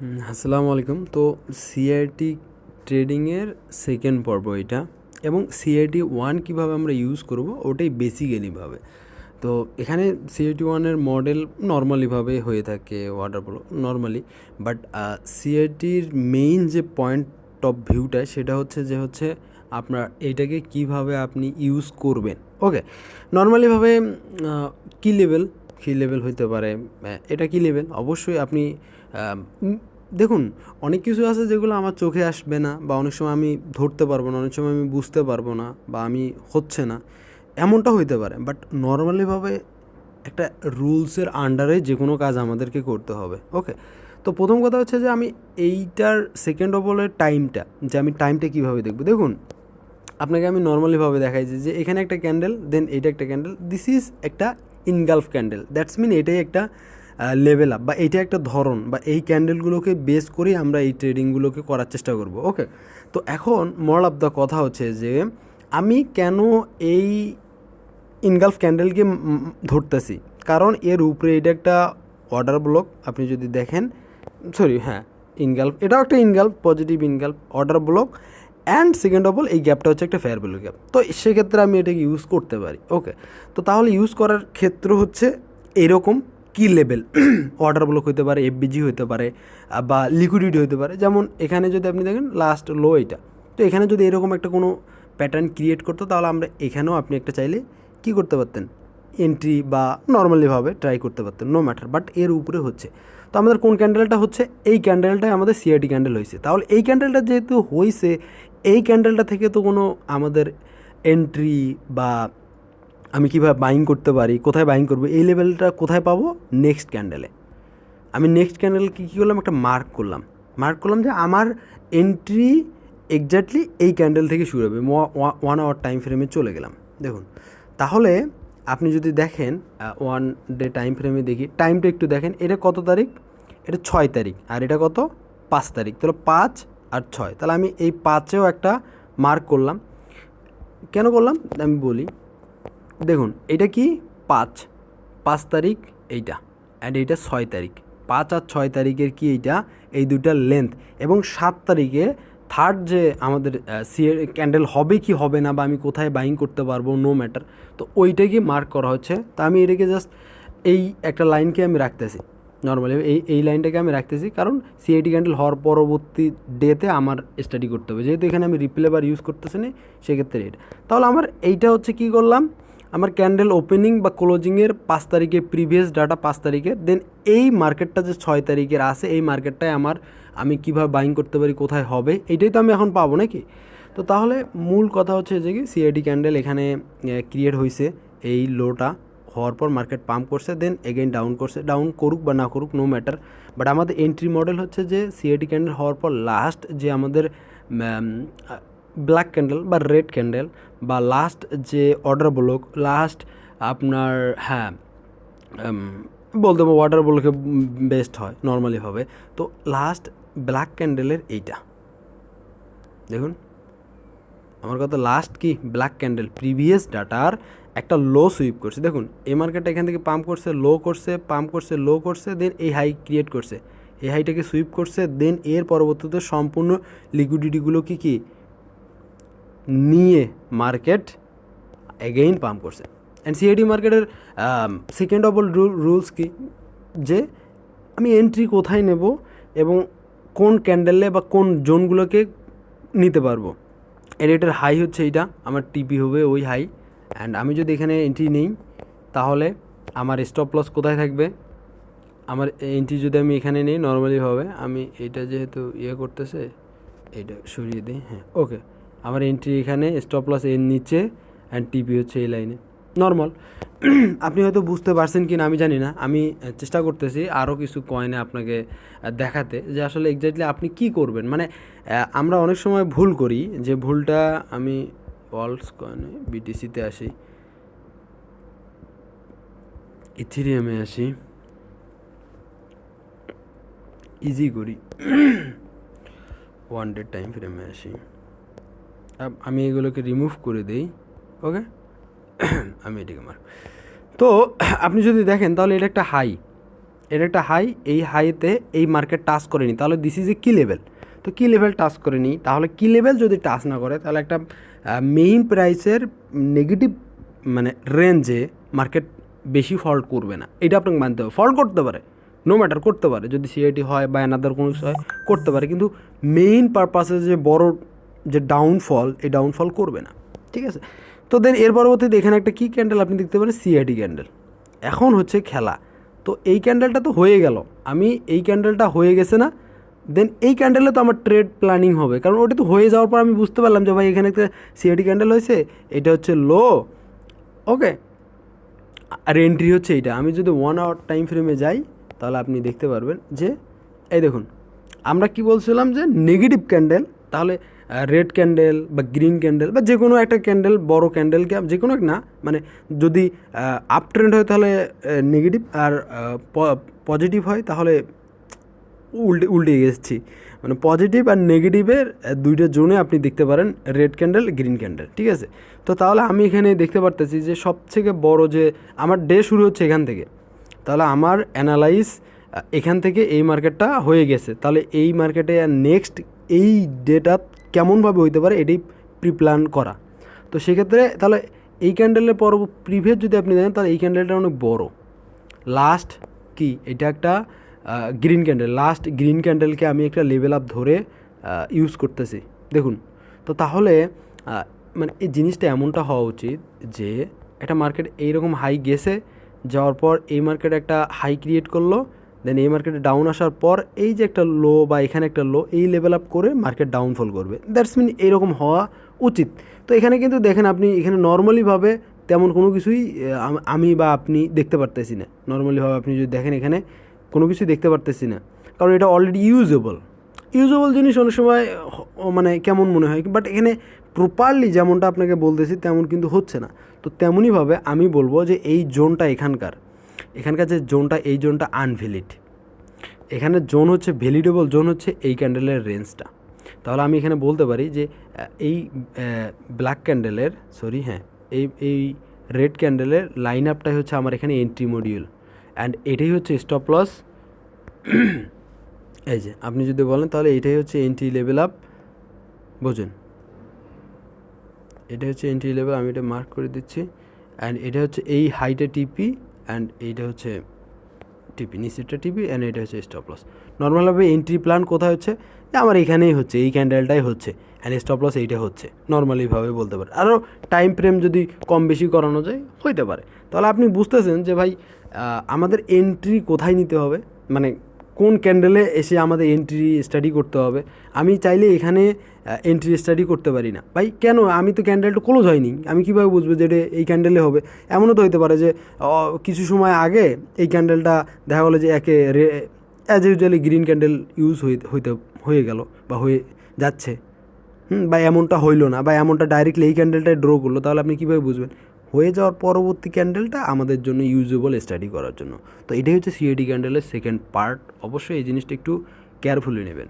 আসসালামু আলাইকুম। তো সিআরটি ট্রেডিংয়ের সেকেন্ড পর্ব এটা, এবং সিআরটি ওয়ান কীভাবে আমরা ইউজ করব ওটাই বেসিক্যালিভাবে। তো এখানে সিআরটি ওয়ানের মডেল নর্মালিভাবে হয়ে থাকে ওয়াটারফল নর্মালি, বাট সিআরটির মেইন যে পয়েন্ট অফ ভিউটা সেটা হচ্ছে আপনার এইটাকে কিভাবে আপনি ইউজ করবেন। ওকে, নর্মালিভাবে কি লেভেল হইতে পারে, এটা কি লেভেল অবশ্যই আপনি দেখুন, অনেক কিছু আছে যেগুলো আমার চোখে আসবে না, বা অনেক সময় আমি ধরতে পারবো না, অনেক সময় আমি বুঝতে পারবো না, বা আমি হচ্ছে না, এমনটা হইতে পারে। বাট নর্মালিভাবে একটা রুলসের আন্ডারে যে কোনো কাজ আমাদেরকে করতে হবে। ওকে, তো প্রথম কথা হচ্ছে যে আমি এইটার সেকেন্ড অফ অলের টাইমটা, যে আমি টাইমটা কীভাবে দেখবো। দেখুন, আপনাকে আমি নর্মালিভাবে দেখাই যে এখানে একটা ক্যান্ডেল, দেন এইটা একটা ক্যান্ডেল, দিস ইজ একটা ইনগালফ ক্যান্ডেল, দ্যাটস মিন এটাই একটা লেভেল আপ, বা এইটা একটা ধরন, বা এই ক্যান্ডেলগুলোকে বেস করেই আমরা এই ট্রেডিংগুলোকে করার চেষ্টা করব। ওকে, তো এখন মোরাল অফ দ্য কথা হচ্ছে যে আমি কেন এই ইনগালফ ক্যান্ডেলকে ধরতেছি, কারণ এর উপরে এটা একটা অর্ডার ব্লক, আপনি যদি দেখেন, ইনগালফ, এটাও একটা ইনগালফ, positive ইনগালফ order block, and second of all এই গ্যাপটা হচ্ছে একটা ফেয়ার ভ্যালু গ্যাপ। তো সেক্ষেত্রে আমি এটাকে ইউজ করতে পারি। ওকে, তো তাহলে ইউজ করার ক্ষেত্র হচ্ছে এরকম কি লেভেল অর্ডার ব্লক হতে পারে, এফবিজি হতে পারে, বা লিকুইডিটি হতে পারে। যেমন এখানে যদি আপনি দেখেন লাস্ট লো এটা, তো এখানে যদি এরকম একটা কোনো প্যাটার্ন ক্রিয়েট করতো, তাহলে আমরা এখানেও আপনি একটা চাইলে কী করতে পারতেন, এন্ট্রি বা নর্মালিভাবে ট্রাই করতে পারতেন, নো ম্যাটার। বাট এর উপরে হচ্ছে, তো আমাদের কোন ক্যান্ডেলটা হচ্ছে, এই ক্যান্ডেলটাই আমাদের সিআইটি ক্যান্ডেল হয়েছে। তাহলে এই ক্যান্ডেলটা যেহেতু হয়েছে, এই ক্যান্ডেলটা থেকে তো কোনো আমাদের এন্ট্রি বা আমি কীভাবে বাইং করতে পারি, কোথায় বাইং করবো, এই লেভেলটা কোথায় পাবো, নেক্সট ক্যান্ডেলে। আমি নেক্সট ক্যান্ডেলকে কী করলাম, একটা মার্ক করলাম যে আমার এন্ট্রি এক্স্যাক্টলি এই ক্যান্ডেল থেকে শুরু হবে, 1 আওয়ার টাইম ফ্রেমে চলে গেলাম। দেখুন, তাহলে আপনি যদি দেখেন 1 ডে টাইম ফ্রেমে দেখি, টাইমটা একটু দেখেন, এটা কত তারিখ, এটা 6 তারিখ, আর এটা কত 5 তারিখ, তাহলে 5 আর 6, তাহলে আমি এই 5এও একটা মার্ক করলাম। কেন করলাম আমি বলি, দেখুন এটা কি 5 তারিখ এইটা, অ্যান্ড এইটা 6 তারিখ, 5 আর 6 তারিখের কি এইটা, এই দুটার লেন্থ, এবং 7 তারিখে থার্ড যে আমাদের ক্যান্ডেল হবে কি হবে না, বা আমি কোথায় বাইং করতে পারবো, নো ম্যাটার, তো ওইটাকে মার্ক করা হচ্ছে। তা আমি এটাকে জাস্ট এই একটা লাইনকে আমি রাখতেছি, নর্মালি এই লাইনটাকে আমি রাখতেছি, কারণ সিআইটি ক্যান্ডেল হওয়ার পরবর্তী ডেতে আমার স্টাডি করতে হবে, যেহেতু এখানে আমি রিপ্লে বার ইউজ করতেছি না, সেক্ষেত্রে এটা। তাহলে আমার এইটা হচ্ছে কী করলাম, আমার ক্যান্ডেল ওপেনিং বা ক্লোজিংয়ের 5 তারিখে প্রিভিয়াস ডাটা 5 তারিখের, দেন এই মার্কেটটা যে 6 তারিখের আছে, এই মার্কেটটায় আমি কীভাবে বাইং করতে পারি, কোথায় হবে, এইটাই তো আমি এখন পাবো নাকি। তো তাহলে মূল কথা হচ্ছে যে কি, সিআইটি ক্যান্ডেল এখানে ক্রিয়েট হয়েছে, এই লোটা হওয়ার পর মার্কেট পাম্প করছে, দেন এগেইন ডাউন করছে, ডাউন করুক বা না করুক নো ম্যাটার। বাট আমাদের এন্ট্রি মডেল হচ্ছে যে সিআইটি ক্যান্ডেল হওয়ার পর লাস্ট যে আমাদের ব্ল্যাক ক্যান্ডেল বা রেড ক্যান্ডেল, বা লাস্ট যে অর্ডার ব্লক, লাস্ট আপনার বলতে পারবো ওয়াটার ব্লকে বেস্ট হয় নর্মালিভাবে। তো লাস্ট ব্ল্যাক ক্যান্ডেলের এইটা দেখুন, আমার কথা লাস্ট কি ব্ল্যাক ক্যান্ডেল প্রিভিয়াস ডাটার একটা লো সুইপ করছে। দেখুন এই মার্কেটটা এখান থেকে পাম্প করছে, লো করছে, পাম্প করছে, লো করছে, দেন এই হাই ক্রিয়েট করছে, এই হাইটাকে সুইপ করছে, দেন এর পরবর্তীতে সম্পূর্ণ লিকুইডিটিগুলো কি নিয়ে মার্কেট এগেইন পাম্প করছে। অ্যান্ড সিআইডি মার্কেটের সেকেন্ড অফ অল রুলস কি, যে আমি এন্ট্রি কোথায় নেব এবং কোন ক্যান্ডেলে বা কোন জোনগুলোকে নিতে পারবো। এটার হাই হচ্ছে এইটা, আমার টিপি হবে ওই হাই, অ্যান্ড আমি যদি এখানে এন্ট্রি নেই, তাহলে আমার স্টপ লস কোথায় থাকবে, আমার এন্ট্রি যদি আমি এখানে নেই নর্মালিভাবে, আমি এটা যেহেতু করতেছে, এটা সরিয়ে দিই, হ্যাঁ ওকে, আমার এন্ট্রি এখানে, স্টপ লস এর নিচে, অ্যান্ড টিপি হচ্ছে এই লাইনে, নর্মাল। আপনি হয়তো বুঝতে পারছেন কি না আমি জানি না, আমি চেষ্টা করতেছি আরও কিছু কয়েনে আপনাকে দেখাতে, যে আসলে এক্স্যাক্টলি আপনি কি করবেন। মানে আমরা অনেক সময় ভুল করি, যে ভুলটা আমি ওয়ালস কয়েনে বিটিসিতে আসি, ইথেরিয়ামে আসি, ইজি করি, 1 ডে টাইম ফ্রেমে আসি, আমি এগুলোকে রিমুভ করে দিই। ওকে, আমি এটাকে তো আপনি যদি দেখেন, তাহলে এটা একটা হাই, এটা একটা হাই, এই হাইতে এই মার্কেট টাচ করেনি, তাহলে দিস ইজ এ কি লেভেল। তো কি লেভেল টাচ করেনি, তাহলে কি লেভেল যদি টাচ না করে তাহলে একটা মেইন প্রাইসের নেগেটিভ মানে রেঞ্জে মার্কেট বেশি ফল্ট করবে না, এটা আপনাকে মানতে হবে। ফল্ট করতে পারে, নো ম্যাটার, করতে পারে, যদি সিআইটি হয় বা অ্যানাদার কোনো কিছু হয় করতে পারে, কিন্তু মেইন পারপাসে যে বড় যে ডাউনফল, এই ডাউনফল করবে না, ঠিক আছে। তো দেন এর পরবর্তীতে এখানে একটা কী ক্যান্ডেল আপনি দেখতে পারেন, সিআইটি ক্যান্ডেল। এখন হচ্ছে খেলা, তো এই ক্যান্ডেলটা তো হয়ে গেল, আমি এই ক্যান্ডেলটা হয়ে গেছে না, দেন এই ক্যান্ডেলে তো আমার ট্রেড প্ল্যানিং হবে, কারণ ওটা তো হয়ে যাওয়ার পর আমি বুঝতে পারলাম যে ভাই এখানে একটা সিআইটি ক্যান্ডেল হয়েছে, এটা হচ্ছে লো, ওকে, আর এন্ট্রি হচ্ছে এইটা। আমি যদি 1 আওয়ার টাইম ফ্রেমে যাই তাহলে আপনি দেখতে পারবেন যে এই দেখুন, আমরা কি বলছিলাম যে নেগেটিভ ক্যান্ডেল, তাহলে রেড ক্যান্ডেল বা গ্রিন ক্যান্ডেল বা যে কোনো একটা ক্যান্ডেল, বড় ক্যান্ডেলকে যে কোনো না, মানে যদি আপ ট্রেন্ড হয় তাহলে নেগেটিভ, আর পজিটিভ হয় তাহলে উল্টে গেছি, মানে পজিটিভ আর নেগেটিভের দুইটা জোনে আপনি দেখতে পারেন রেড ক্যান্ডেল, গ্রিন ক্যান্ডেল, ঠিক আছে। তো তাহলে আমি এখানে দেখতে পারতেছি যে সবথেকে বড় যে আমার ডে শুরু হচ্ছে এখান থেকে, তাহলে আমার অ্যানালাইজ এখান থেকে এই মার্কেটটা হয়ে গেছে, তাহলে এই মার্কেটে নেক্সট এই ডেটা কেমনভাবে হইতে পারে এটাই প্রিপ্ল্যান করা। তো সেক্ষেত্রে তাহলে এই ক্যান্ডেলের পর প্রিভিয়াস যদি আপনি দেখেন তাহলে এই ক্যান্ডেলটা অনেক বড়, লাস্ট কি এটা একটা গ্রিন ক্যান্ডেল, লাস্ট গ্রিন ক্যান্ডেলকে আমি একটা লেভেল আপ ধরে ইউজ করতেছি, দেখুন। তো তাহলে মানে এই জিনিসটা এমনটা হওয়া উচিত যে একটা মার্কেট এইরকম হাই গেছে, যাওয়ার পর এই মার্কেট একটা হাই ক্রিয়েট করলো, দেন এই মার্কেটে ডাউন আসার পর এই যে একটা লো বা এখানে একটা লো, এই লেভেল আপ করে মার্কেট ডাউনফল করবে, দ্যাটস মিন এইরকম হওয়া উচিত। তো এখানে কিন্তু দেখেন আপনি এখানে নর্মালিভাবে তেমন কোনো কিছুই আমি বা আপনি দেখতে পারতেছি না, নর্মালিভাবে আপনি যদি দেখেন এখানে কোনো কিছুই দেখতে পারতেছি না, কারণ এটা অলরেডি ইউজেবল জিনিস অনেক সময় মানে কেমন মনে হয়, বাট এখানে প্রপারলি যেমনটা আপনাকে বলতেছি তেমন কিন্তু হচ্ছে না। তো তেমনইভাবে আমি বলবো যে এই জোনটা এখানকার যে জোনটা, এই জোনটা আনভ্যালিড, এখানে জোন হচ্ছে ভ্যালিডেবল জোন হচ্ছে এই ক্যান্ডেলের রেঞ্জটা। তাহলে আমি এখানে বলতে পারি যে এই ব্ল্যাক ক্যান্ডেলের এই রেড ক্যান্ডেলের লাইন আপটাই হচ্ছে আমার এখানে এন্ট্রি মডিউল, অ্যান্ড এটাই হচ্ছে স্টপ লস। এই যে আপনি যদি বলেন তাহলে এটাই হচ্ছে এন্ট্রি লেভেল আপ, বোঝেন, এটা হচ্ছে এন্ট্রি লেভেল, আমি এটা মার্ক করে দিচ্ছি, অ্যান্ড এটা হচ্ছে এই হাইটে টিপি, অ্যান্ড এইটা হচ্ছে টিপি, নিচেরটা টিপি, অ্যান্ড এটা হচ্ছে স্টপ লস। নর্মালভাবে এন্ট্রি প্ল্যান কোথায় হচ্ছে, আমার এখানেই হচ্ছে, এই ক্যান্ডেলটাই হচ্ছে, অ্যান্ড স্টপ লস এইটা হচ্ছে, নর্মালিভাবে বলতে পারে। আরও টাইম ফ্রেম যদি কম বেশি করানো যায় হইতে পারে। তাহলে আপনি বুঝতেছেন যে ভাই আমাদের এন্ট্রি কোথায় নিতে হবে, মানে কোন ক্যান্ডেলে এসে আমাদের এন্ট্রি স্টাডি করতে হবে। আমি চাইলে এখানে এন্ট্রি স্টাডি করতে পারি না, ভাই কেন, আমি তো ক্যান্ডেলটা ক্লোজ হয়নি, আমি কীভাবে বুঝবো যে এটা এই ক্যান্ডেলে হবে। এমনও তো হতে পারে যে কিছু সময় আগে এই ক্যান্ডেলটা দেখা গেলো যে একে as usually green candle use হয়ে গেল বা হয়ে যাচ্ছে, বা এমনটা হইলো না, বা এমনটা ডাইরেক্টলি এই ক্যান্ডেলটায় ড্র করলো, তাহলে আপনি কীভাবে বুঝবেন। হয়ে যাওয়ার পরবর্তী ক্যান্ডেলটা আমাদের জন্য ইউজেবল স্টাডি করার জন্য। তো এটাই হচ্ছে সিআইডি ক্যান্ডেলের সেকেন্ড পার্ট, অবশ্যই এই জিনিসটা একটু কেয়ারফুলি নেবেন।